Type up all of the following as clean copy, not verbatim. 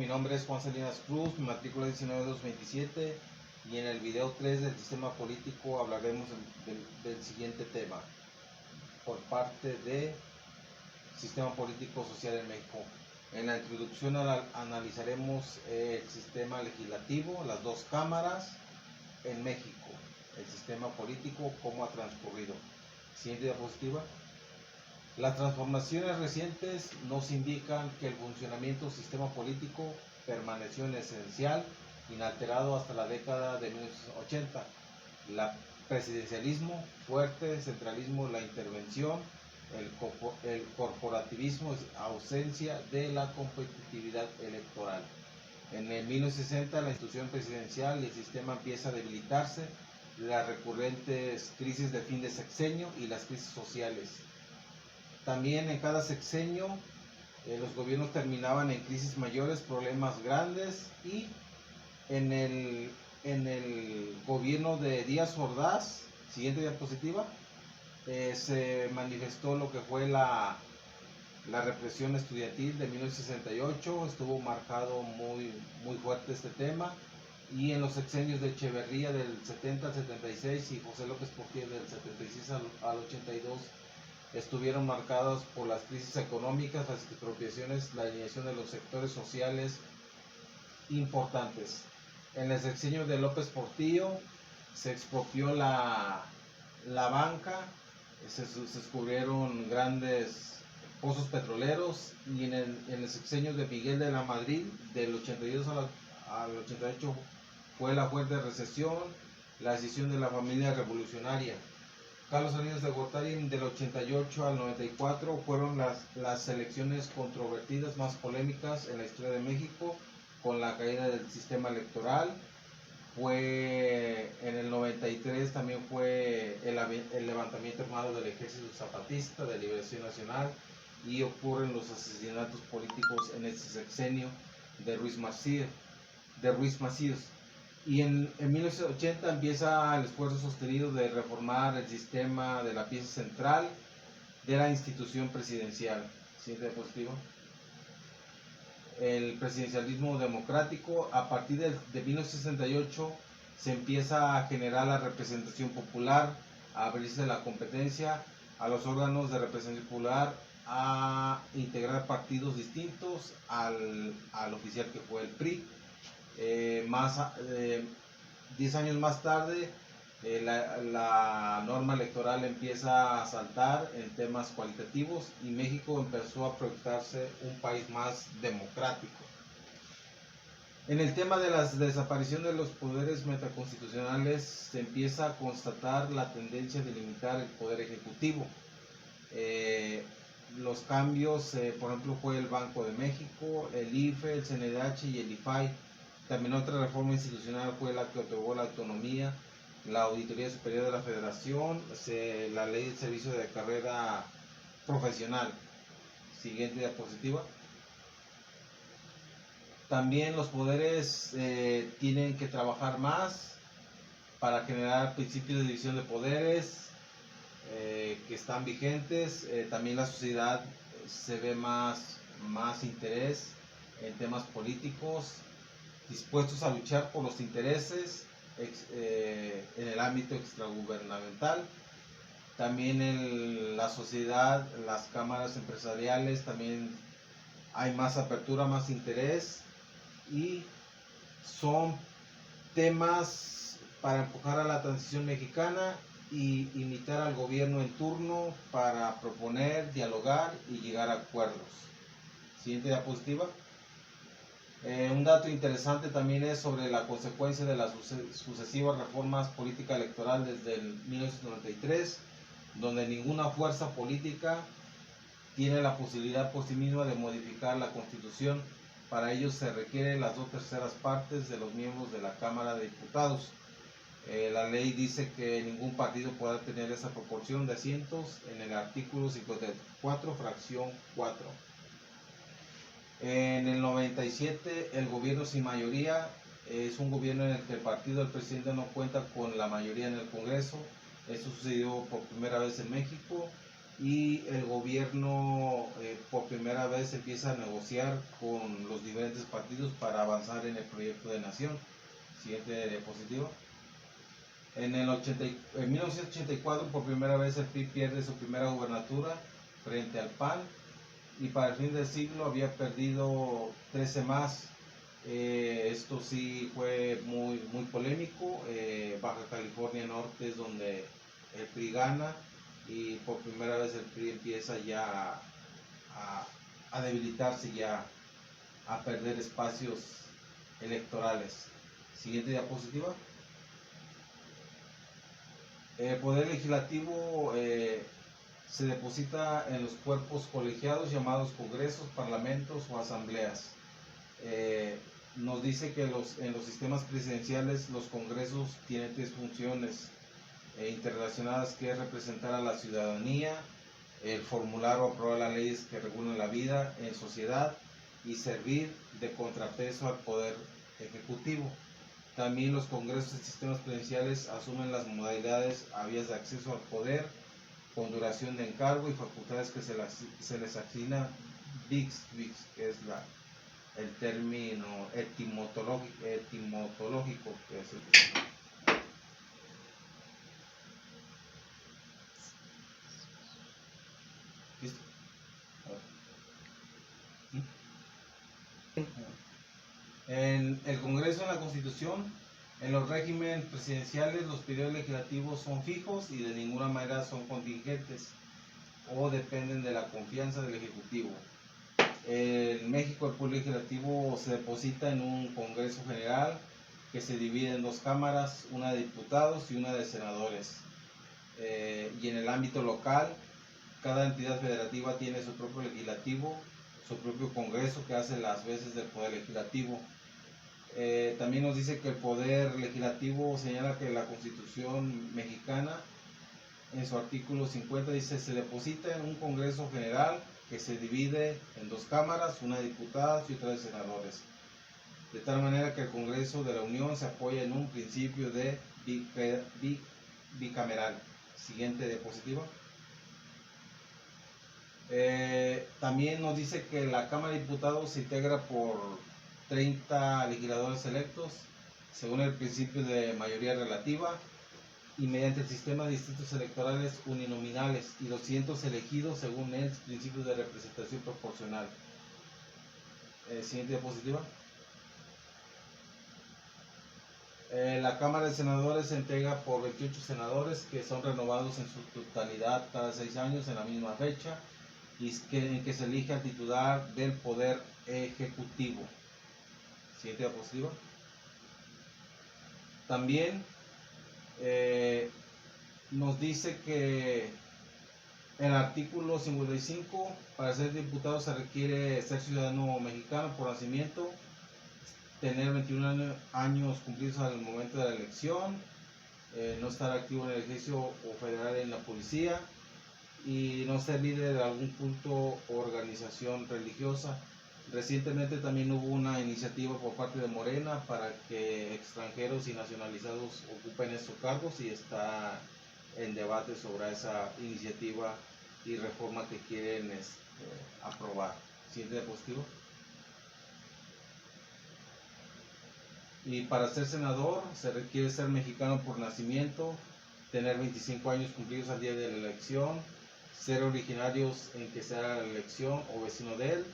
nombre es Juan Salinas Cruz, mi matrícula es 19227 y en el video 3 del sistema político hablaremos del siguiente tema por parte de sistema político social en México. En la introducción analizaremos el sistema legislativo, las dos cámaras en México, el sistema político, cómo ha transcurrido. Siguiente diapositiva. Las transformaciones recientes nos indican que el funcionamiento del sistema político permaneció en esencial, inalterado hasta la década de 1980. El presidencialismo fuerte, centralismo, la intervención, el corporativismo, ausencia de la competitividad electoral. En el 1960 la institución presidencial y el sistema empieza a debilitarse, las recurrentes crisis de fin de sexenio y las crisis sociales. También en cada sexenio los gobiernos terminaban en crisis mayores, problemas grandes, y en el gobierno de Díaz Ordaz, siguiente diapositiva, se manifestó lo que fue la represión estudiantil de 1968, estuvo marcado muy fuerte este tema, y en los sexenios de Echeverría del 70 al 76 y José López Portillo del 76 al 82 estuvieron marcados por las crisis económicas, las expropiaciones, la alineación de los sectores sociales importantes. En el sexenio de López Portillo se expropió la banca, se descubrieron grandes pozos petroleros, y en el sexenio de Miguel de la Madrid del 82 al 88 fue la fuerte recesión, la decisión de la familia revolucionaria. Carlos Salinas de Gortari del 88 al 94 fueron las elecciones controvertidas más polémicas en la historia de México, con la caída del sistema electoral. Fue en el 93 también fue el levantamiento armado del Ejército Zapatista de Liberación Nacional, y ocurren los asesinatos políticos en este sexenio de Ruiz Macías. Y en 1980 empieza el esfuerzo sostenido de reformar el sistema de la pieza central de la institución presidencial. Siguiente diapositiva. El presidencialismo democrático. A partir de 1968 se empieza a generar la representación popular, a abrirse la competencia a los órganos de representación popular, a integrar partidos distintos al oficial que fue el PRI. 10 años más tarde la norma electoral empieza a saltar en temas cualitativos y México empezó a proyectarse un país más democrático. En el tema de la desaparición de los poderes metaconstitucionales se empieza a constatar la tendencia de limitar el poder ejecutivo. Los cambios, por ejemplo, fue el Banco de México, el IFE, el CNDH y el IFAI. También otra reforma institucional fue la que otorgó la autonomía, la Auditoría Superior de la Federación, la Ley del Servicio de Carrera Profesional. Siguiente diapositiva. También los poderes tienen que trabajar más para generar principios de división de poderes que están vigentes. También la sociedad se ve más interés en temas políticos, dispuestos a luchar por los intereses en el ámbito extragubernamental. También en la sociedad, las cámaras empresariales, también hay más apertura, más interés, y son temas para empujar a la transición mexicana y imitar al gobierno en turno para proponer, dialogar y llegar a acuerdos. Siguiente diapositiva. Un dato interesante también es sobre la consecuencia de las sucesivas reformas política electoral desde el 1993, donde ninguna fuerza política tiene la posibilidad por sí misma de modificar la Constitución. Para ello se requieren las 2/3 partes de los miembros de la Cámara de Diputados. La ley dice que ningún partido podrá tener esa proporción de asientos en el artículo 54, fracción 4. En el 97 el gobierno sin mayoría es un gobierno en el que el partido del presidente no cuenta con la mayoría en el Congreso. Esto sucedió por primera vez en México. y el gobierno por primera vez empieza a negociar con los diferentes partidos para avanzar en el proyecto de nación. Siguiente diapositiva. En 1984 por primera vez el PRI pierde su primera gubernatura frente al PAN, y para el fin del siglo había perdido 13 más. Esto sí fue muy polémico. Baja California Norte es donde el PRI gana, y por primera vez el PRI empieza ya a debilitarse, ya a perder espacios electorales. Siguiente diapositiva. El poder legislativo se deposita en los cuerpos colegiados llamados congresos, parlamentos o asambleas. Nos dice que en los sistemas presidenciales los congresos tienen tres funciones interrelacionadas, que es representar a la ciudadanía, el formular o aprobar las leyes que regulan la vida en sociedad y servir de contrapeso al poder ejecutivo. También los congresos y sistemas presidenciales asumen las modalidades a vías de acceso al poder, con duración de encargo y facultades que se les asigna VIX, que es el término etimológico, que es el ¿listo? En el Congreso, en la Constitución, en los regímenes presidenciales, los periodos legislativos son fijos y de ninguna manera son contingentes o dependen de la confianza del Ejecutivo. En México el poder legislativo se deposita en un Congreso General que se divide en dos cámaras, una de diputados y una de senadores. Y en el ámbito local, cada entidad federativa tiene su propio legislativo, su propio Congreso que hace las veces del poder legislativo. También nos dice que el poder legislativo señala que la Constitución mexicana, en su artículo 50, dice: se deposita en un Congreso General que se divide en dos cámaras, una de diputados y otra de senadores, de tal manera que el Congreso de la Unión se apoya en un principio de bicameral. Siguiente diapositiva. También nos dice que la Cámara de Diputados se integra por 30 legisladores electos según el principio de mayoría relativa y mediante el sistema de distritos electorales uninominales, y 200 elegidos según el principio de representación proporcional. Siguiente diapositiva. La Cámara de Senadores se integra por 28 senadores que son renovados en su totalidad cada 6 años en la misma fecha, y en que se elige al titular del poder ejecutivo. Siguiente diapositiva. También nos dice que el artículo 55, para ser diputado se requiere ser ciudadano mexicano por nacimiento, tener 21 años cumplidos al momento de la elección, no estar activo en el ejército o federal en la policía, y no ser líder de algún culto o organización religiosa. Recientemente también hubo una iniciativa por parte de Morena para que extranjeros y nacionalizados ocupen estos cargos, y está en debate sobre esa iniciativa y reforma que quieren aprobar. Siguiente diapositiva. Y para ser senador se requiere ser mexicano por nacimiento, tener 25 años cumplidos al día de la elección, ser originarios en que sea la elección o vecino de él,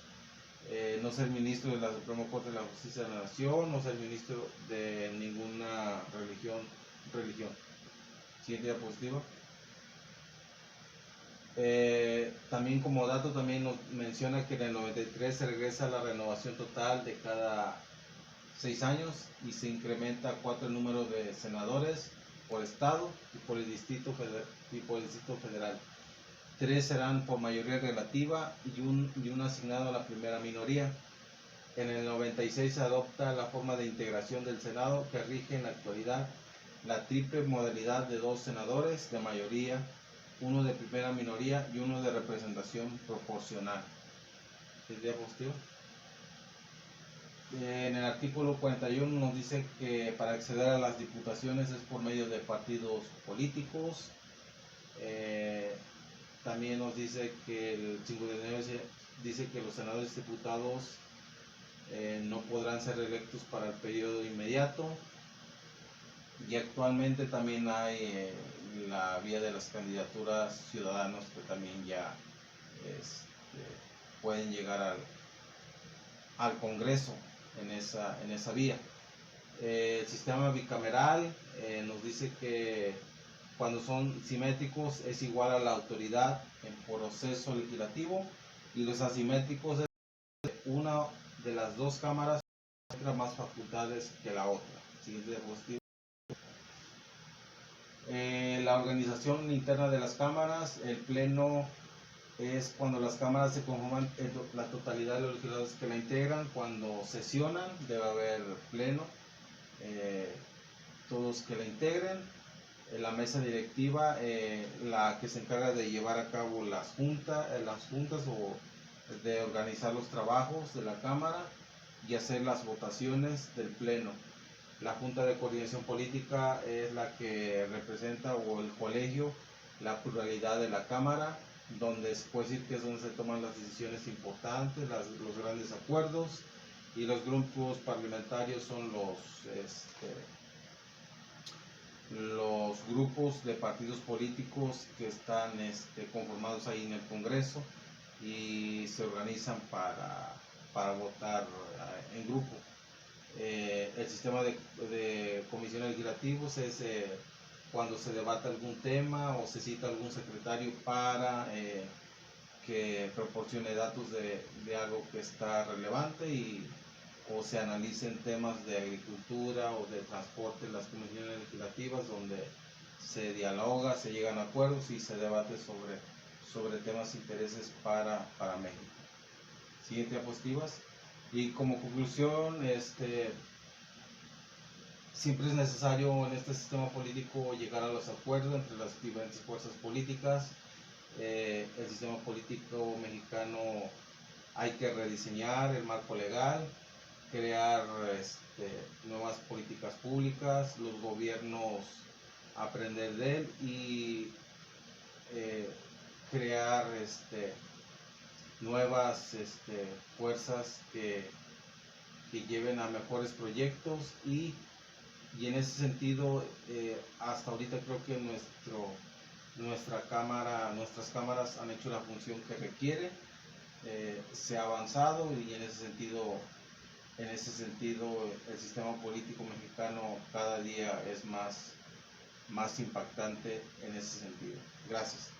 no ser ministro de la Suprema Corte de la Justicia de la Nación, no ser ministro de ninguna religión. Siguiente diapositiva. También como dato también nos menciona que en el 93 se regresa a la renovación total de cada 6 años y se incrementa a 4 el número de senadores por estado y por el distrito federal. 3 serán por mayoría relativa y un asignado a la primera minoría. En el 96 se adopta la forma de integración del Senado que rige en la actualidad la triple modalidad de 2 senadores de mayoría, 1 de primera minoría y 1 de representación proporcional. En el artículo 41 nos dice que para acceder a las diputaciones es por medio de partidos políticos. también nos dice que el 59 dice que los senadores y diputados no podrán ser electos para el periodo inmediato, y actualmente también hay la vía de las candidaturas ciudadanos que también ya pueden llegar al Congreso en esa vía. El sistema bicameral nos dice que cuando son simétricos es igual a la autoridad en proceso legislativo, y los asimétricos es una de las dos cámaras tendrá más facultades que la otra. Siguiente diapositiva. La organización interna de las cámaras, el pleno es cuando las cámaras se conforman la totalidad de los legisladores que la integran. Cuando sesionan debe haber pleno, todos que la integren. La mesa directiva, la que se encarga de llevar a cabo las juntas o de organizar los trabajos de la cámara y hacer las votaciones del pleno. La Junta de Coordinación Política es la que representa, o el colegio, la pluralidad de la Cámara, donde se puede decir que es donde se toman las decisiones importantes, los grandes acuerdos, y los grupos parlamentarios son los grupos de partidos políticos que están conformados ahí en el Congreso y se organizan para votar en grupo. El sistema de comisiones legislativos es cuando se debate algún tema o se cita algún secretario para que proporcione datos de algo que está relevante, o se analicen temas de agricultura o de transporte en las comisiones legislativas, donde se dialoga, se llegan a acuerdos y se debate sobre temas de intereses para México. Siguiente diapositivas. Y como conclusión, siempre es necesario en este sistema político llegar a los acuerdos entre las diferentes fuerzas políticas. El sistema político mexicano hay que rediseñar el marco legal, crear nuevas políticas públicas, los gobiernos aprender de él y crear nuevas fuerzas que lleven a mejores proyectos, y en ese sentido hasta ahorita creo que nuestras cámaras han hecho la función que requiere. Se ha avanzado, y en ese sentido el sistema político mexicano cada día es más impactante en ese sentido. Gracias.